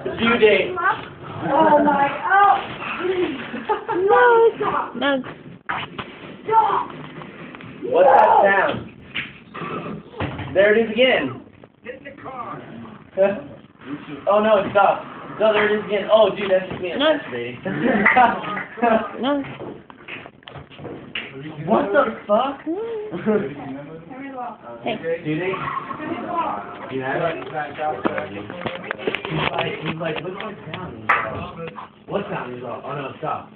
Due date. Oh my, oh! No. Stop! What's that sound? There it is again. Oh no, it stopped. No, there it is again. Oh, dude, that's just me masturbating. No. What the fuck? Hey. Do they? You have it? He's like, look what sound. What sound? He's all, oh no, stop.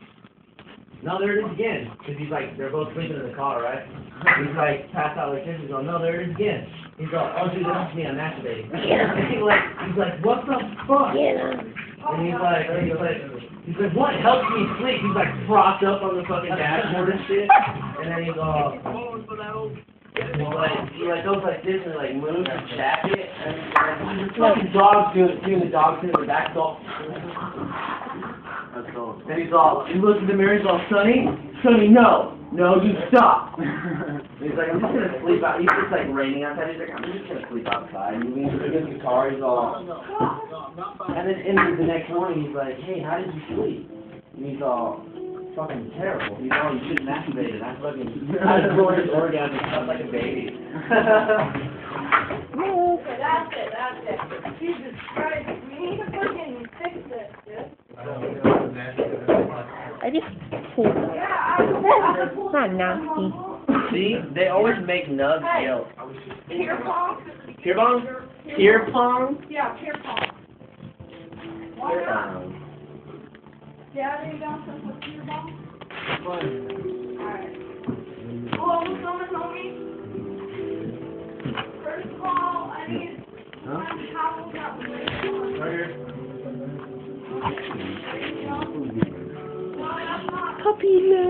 No, there it is again. Because he's like, they're both sleeping in the car, right? He's like, passed out like this. He's going, no, there it is again. He's like, oh dude, that's me, I'm masturbating. He's like, what the fuck? And he's like, what helps me sleep? He's like propped up on the fucking dashboard and shit. And then he's all, he goes like this and like moves his jacket. And the fucking dog's doing the dog thing in the back door. And he's all, he looks at the mirror, he's all, Sonny, no, you stop. And he's like, I'm just gonna sleep out. He's just like raining outside. He's like, I'm just gonna sleep outside. And he leans against the car. He's all, and then the next morning he's like, hey, how did you sleep? And he's all, fucking terrible. He's all, you shouldn't masturbate. I fucking, I had a glorious orgasm. I felt like a baby. That's it. Jesus Christ, we need to fucking fix this, dude. I just pulled it. Yeah, It's not nasty. See, they always make nuts yelp. Peer pong? Peer pong? Peer pong? Yeah, peer pong. Why not? Yeah, they don't have a peer pong? Alright. Hello, homie. First of all, I need one towel that was laid on. Right here. No, that's not. Puppy, no.